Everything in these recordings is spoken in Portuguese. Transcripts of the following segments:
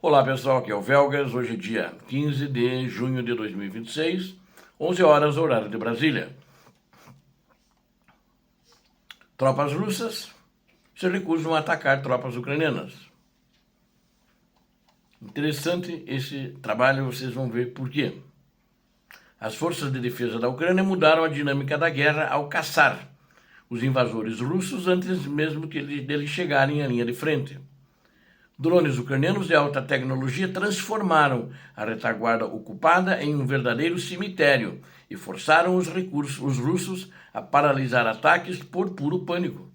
Olá pessoal, aqui é o Velgas, hoje é dia 15 de junho de 2026, 11 horas, horário de Brasília. Tropas russas se recusam a atacar tropas ucranianas. Interessante esse trabalho, vocês vão ver por quê. As forças de defesa da Ucrânia mudaram a dinâmica da guerra ao caçar os invasores russos antes mesmo deles chegarem à linha de frente. Drones ucranianos de alta tecnologia transformaram a retaguarda ocupada em um verdadeiro cemitério e forçaram os russos a paralisar ataques por puro pânico.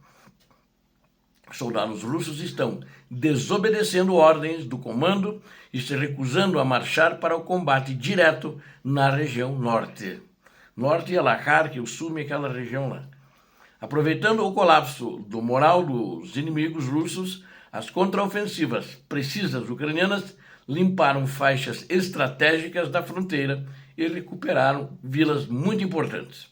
Soldados russos estão desobedecendo ordens do comando e se recusando a marchar para o combate direto na região norte. Norte é lá, Kharkiv, Sumi, aquela região lá. Aproveitando o colapso do moral dos inimigos russos, as contraofensivas precisas ucranianas limparam faixas estratégicas da fronteira e recuperaram vilas muito importantes.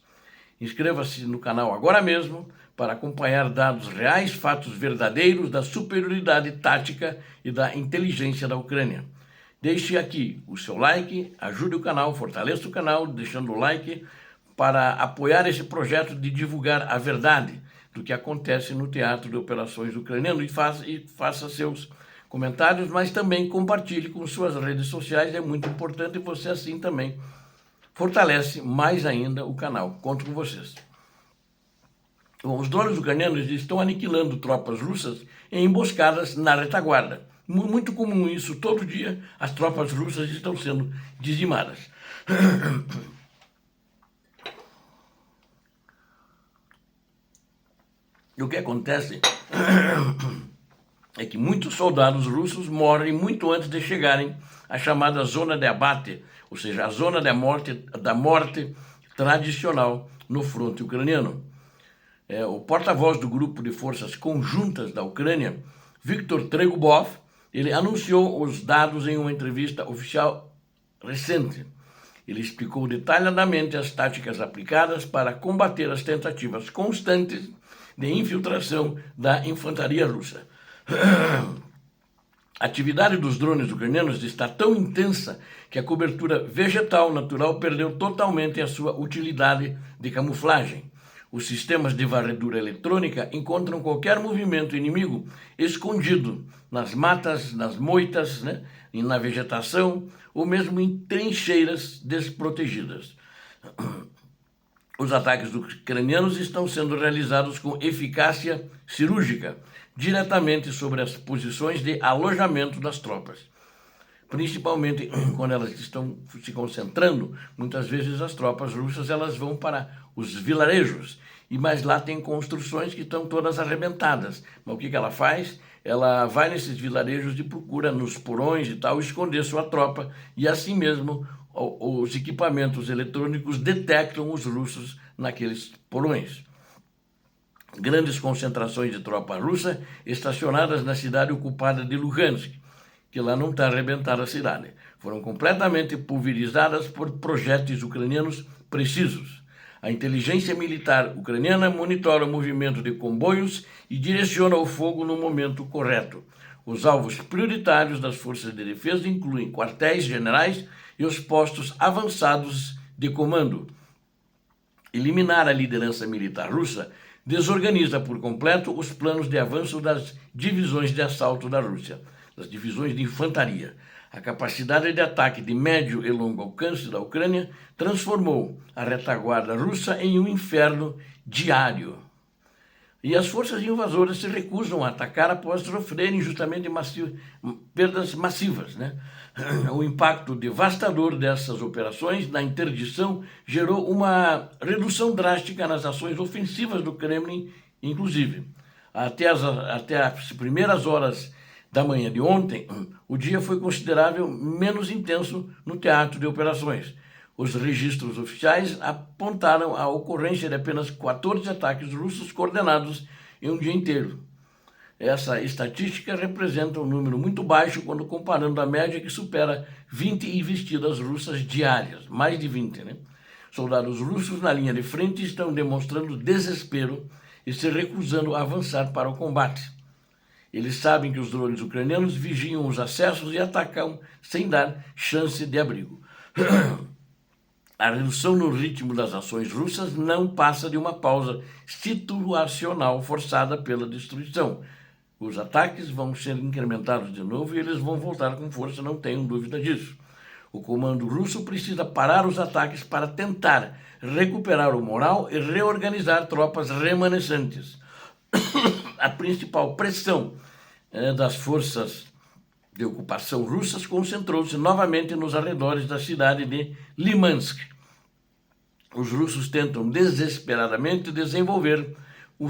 Inscreva-se no canal agora mesmo para acompanhar dados reais, fatos verdadeiros da superioridade tática e da inteligência da Ucrânia. Deixe aqui o seu like, ajude o canal, fortaleça o canal, deixando o like para apoiar esse projeto de divulgar a verdade do que acontece no teatro de operações ucraniano e faça seus comentários, mas também compartilhe com suas redes sociais, é muito importante, e você assim também fortalece mais ainda o canal. Conto com vocês. Bom, os drones ucranianos estão aniquilando tropas russas em emboscadas na retaguarda. Muito comum isso, todo dia as tropas russas estão sendo dizimadas. E o que acontece é que muitos soldados russos morrem muito antes de chegarem à chamada zona de abate, ou seja, a zona da morte tradicional no fronte ucraniano. O porta-voz do Grupo de Forças Conjuntas da Ucrânia, Viktor Tregubov, ele anunciou os dados em uma entrevista oficial recente. Ele explicou detalhadamente as táticas aplicadas para combater as tentativas constantes de infiltração da infantaria russa. A atividade dos drones ucranianos está tão intensa que a cobertura vegetal natural perdeu totalmente a sua utilidade de camuflagem. Os sistemas de varredura eletrônica encontram qualquer movimento inimigo escondido nas matas, nas moitas, e na vegetação, ou mesmo em trincheiras desprotegidas. Os ataques ucranianos estão sendo realizados com eficácia cirúrgica, diretamente sobre as posições de alojamento das tropas. Principalmente quando elas estão se concentrando, muitas vezes as tropas russas elas vão para os vilarejos, mas lá tem construções que estão todas arrebentadas. Mas o que ela faz? Ela vai nesses vilarejos e procura nos porões e tal, esconder sua tropa, e assim mesmo os equipamentos eletrônicos detectam os russos naqueles porões. Grandes concentrações de tropa russa estacionadas na cidade ocupada de Luhansk, que lá não está arrebentada a cidade, foram completamente pulverizadas por projéteis ucranianos precisos. A inteligência militar ucraniana monitora o movimento de comboios e direciona o fogo no momento correto. Os alvos prioritários das forças de defesa incluem quartéis generais e os postos avançados de comando. Eliminar a liderança militar russa desorganiza por completo os planos de avanço das divisões de assalto da Rússia, das divisões de infantaria. A capacidade de ataque de médio e longo alcance da Ucrânia transformou a retaguarda russa em um inferno diário. E as forças invasoras se recusam a atacar após sofrerem justamente perdas massivas. O impacto devastador dessas operações na interdição gerou uma redução drástica nas ações ofensivas do Kremlin, inclusive. Até as primeiras horas da manhã de ontem, o dia foi considerável menos intenso no teatro de operações. Os registros oficiais apontaram a ocorrência de apenas 14 ataques russos coordenados em um dia inteiro. Essa estatística representa um número muito baixo quando comparando a média que supera 20 investidas russas diárias, mais de 20. Soldados russos na linha de frente estão demonstrando desespero e se recusando a avançar para o combate. Eles sabem que os drones ucranianos vigiam os acessos e atacam sem dar chance de abrigo. A redução no ritmo das ações russas não passa de uma pausa situacional forçada pela destruição. Os ataques vão ser incrementados de novo e eles vão voltar com força, não tenho dúvida disso. O comando russo precisa parar os ataques para tentar recuperar o moral e reorganizar tropas remanescentes. A principal pressão das forças de ocupação russas concentrou-se novamente nos arredores da cidade de Limansk. Os russos tentam desesperadamente desenvolver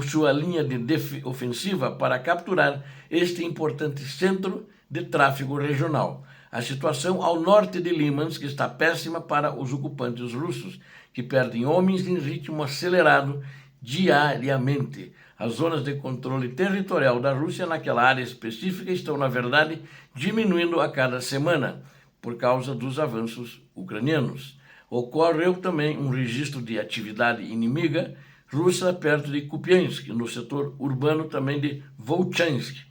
sua linha de ofensiva para capturar este importante centro de tráfego regional. A situação ao norte de Limansk está péssima para os ocupantes russos, que perdem homens em ritmo acelerado diariamente. As zonas de controle territorial da Rússia naquela área específica estão, na verdade, diminuindo a cada semana por causa dos avanços ucranianos. Ocorreu também um registro de atividade inimiga russa perto de Kupiansk, no setor urbano também de Volchansk.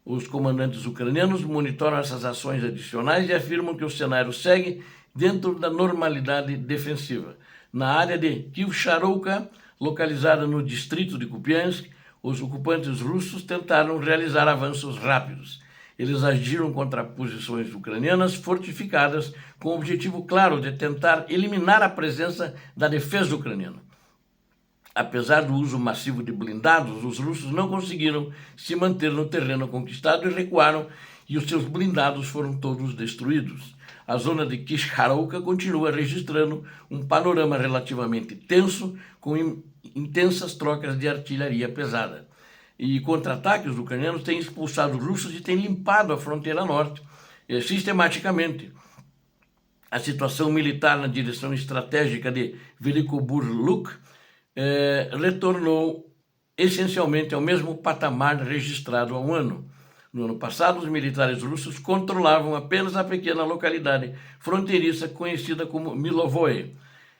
Os comandantes ucranianos monitoram essas ações adicionais e afirmam que o cenário segue dentro da normalidade defensiva. Na área de Kivcharouka, localizada no distrito de Kupiansk, os ocupantes russos tentaram realizar avanços rápidos. Eles agiram contra posições ucranianas fortificadas com o objetivo claro de tentar eliminar a presença da defesa ucraniana. Apesar do uso massivo de blindados, os russos não conseguiram se manter no terreno conquistado e recuaram, e os seus blindados foram todos destruídos. A zona de Kishkarouka continua registrando um panorama relativamente tenso, com intensas trocas de artilharia pesada. E contra-ataques ucranianos têm expulsado russos e têm limpado a fronteira norte sistematicamente. A situação militar na direção estratégica de Velikoburluk retornou essencialmente ao mesmo patamar registrado há um ano. No ano passado, os militares russos controlavam apenas a pequena localidade fronteiriça conhecida como Milovoye.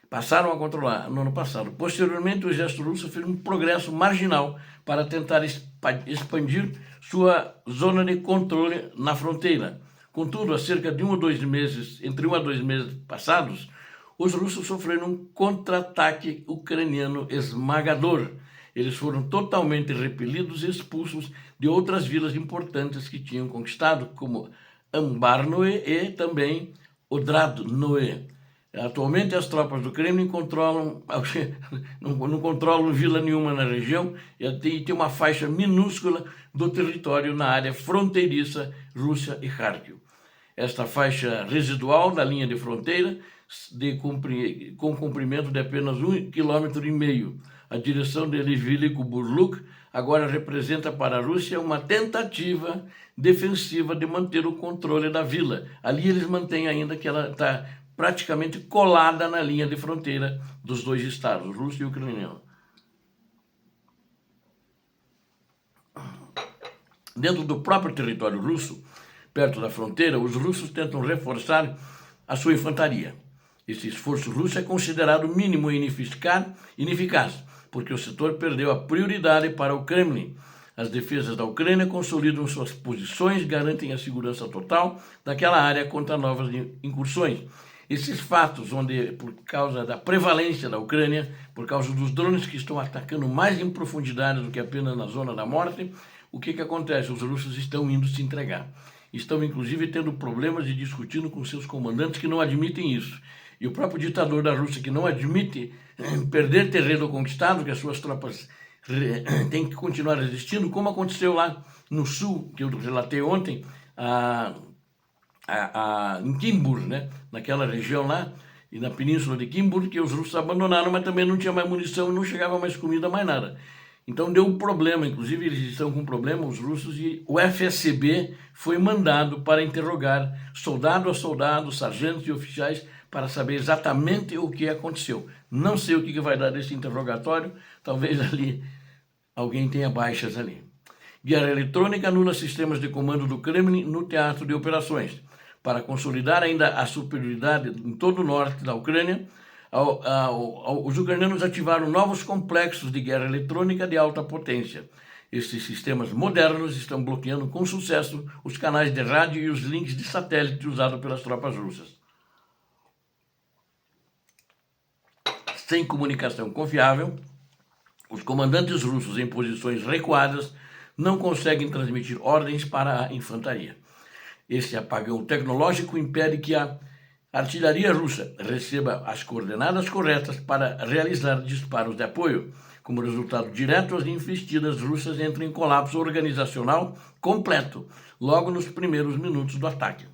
Passaram a controlar no ano passado. Posteriormente, o exército russo fez um progresso marginal para tentar expandir sua zona de controle na fronteira. Contudo, há cerca de entre 1 a 2 meses passados, os russos sofreram um contra-ataque ucraniano esmagador. Eles foram totalmente repelidos e expulsos de outras vilas importantes que tinham conquistado, como Ambarnoe e também Odradnoe. Atualmente, as tropas do Kremlin não controlam vila nenhuma na região e tem uma faixa minúscula do território na área fronteiriça Rússia e Kharkiv. Esta faixa residual da linha de fronteira com comprimento de apenas 1,5 km. A direção de Velikoburluk agora representa para a Rússia uma tentativa defensiva de manter o controle da vila. Ali eles mantêm ainda que ela está praticamente colada na linha de fronteira dos dois estados, russo e ucraniano. Dentro do próprio território russo, perto da fronteira, os russos tentam reforçar a sua infantaria. Esse esforço russo é considerado mínimo e ineficaz, porque o setor perdeu a prioridade para o Kremlin. As defesas da Ucrânia consolidam suas posições, garantem a segurança total daquela área contra novas incursões. Esses fatos, onde por causa da prevalência da Ucrânia, por causa dos drones que estão atacando mais em profundidade do que apenas na zona da morte, o que acontece? Os russos estão indo se entregar. Estão, inclusive, tendo problemas e discutindo com seus comandantes que não admitem isso. E o próprio ditador da Rússia, que não admite perder terreno conquistado, que as suas tropas têm que continuar resistindo, como aconteceu lá no sul, que eu relatei ontem, em Kimbur, né? Naquela região lá, e na península de Kimbur, que os russos abandonaram, mas também não tinha mais munição, não chegava mais comida, mais nada. Então deu um problema, inclusive eles estão com um problema, os russos, e o FSB foi mandado para interrogar soldado a soldado, sargentos e oficiais, para saber exatamente o que aconteceu. Não sei o que vai dar desse interrogatório, talvez ali alguém tenha baixas ali. Guerra eletrônica anula sistemas de comando do Kremlin no teatro de operações. Para consolidar ainda a superioridade em todo o norte da Ucrânia, os ucranianos ativaram novos complexos de guerra eletrônica de alta potência. Esses sistemas modernos estão bloqueando com sucesso os canais de rádio e os links de satélite usados pelas tropas russas. Sem comunicação confiável, os comandantes russos em posições recuadas não conseguem transmitir ordens para a infantaria. Esse apagão tecnológico impede que a artilharia russa receba as coordenadas corretas para realizar disparos de apoio. Como resultado direto, as investidas russas entram em colapso organizacional completo, logo nos primeiros minutos do ataque.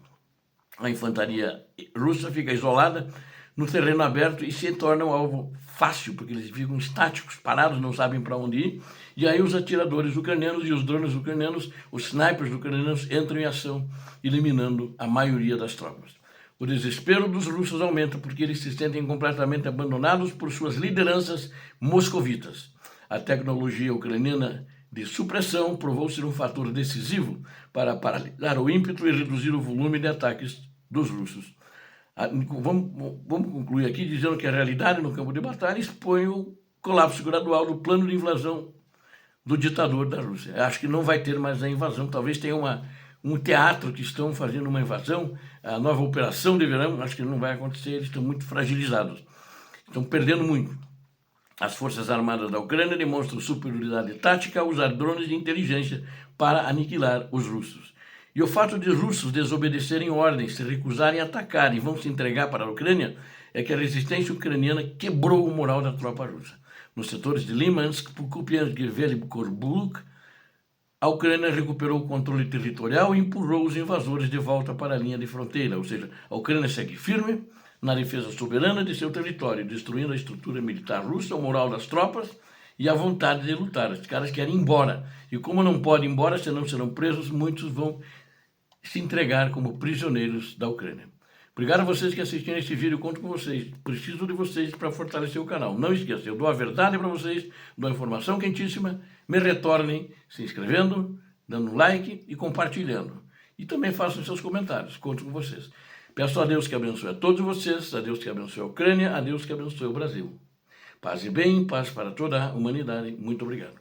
A infantaria russa fica isolada no terreno aberto e se torna um alvo fácil, porque eles ficam estáticos, parados, não sabem para onde ir. E aí os atiradores ucranianos e os drones ucranianos, os snipers ucranianos entram em ação, eliminando a maioria das tropas. O desespero dos russos aumenta porque eles se sentem completamente abandonados por suas lideranças moscovitas. A tecnologia ucraniana de supressão provou ser um fator decisivo para paralisar o ímpeto e reduzir o volume de ataques dos russos. Vamos concluir aqui dizendo que a realidade no campo de batalha expõe o colapso gradual do plano de invasão do ditador da Rússia. Acho que não vai ter mais a invasão, talvez tenha um teatro que estão fazendo uma invasão, a nova operação de verão, acho que não vai acontecer, eles estão muito fragilizados, estão perdendo muito. As forças armadas da Ucrânia demonstram superioridade tática ao usar drones de inteligência para aniquilar os russos. E o fato de os russos desobedecerem ordens, se recusarem a atacar e vão se entregar para a Ucrânia, é que a resistência ucraniana quebrou o moral da tropa russa. Nos setores de Limansk, Kupiansk e Velikorbulk, a Ucrânia recuperou o controle territorial e empurrou os invasores de volta para a linha de fronteira, ou seja, a Ucrânia segue firme na defesa soberana de seu território, destruindo a estrutura militar russa, o moral das tropas e a vontade de lutar. Os caras querem ir embora. E como não podem ir embora, senão serão presos, muitos vão se entregar como prisioneiros da Ucrânia. Obrigado a vocês que assistiram esse vídeo, conto com vocês. Preciso de vocês para fortalecer o canal. Não esqueça, eu dou a verdade para vocês, dou a informação quentíssima. Me retornem se inscrevendo, dando like e compartilhando. E também façam seus comentários, conto com vocês. Peço a Deus que abençoe a todos vocês, a Deus que abençoe a Ucrânia, a Deus que abençoe o Brasil. Paz e bem, paz para toda a humanidade. Muito obrigado.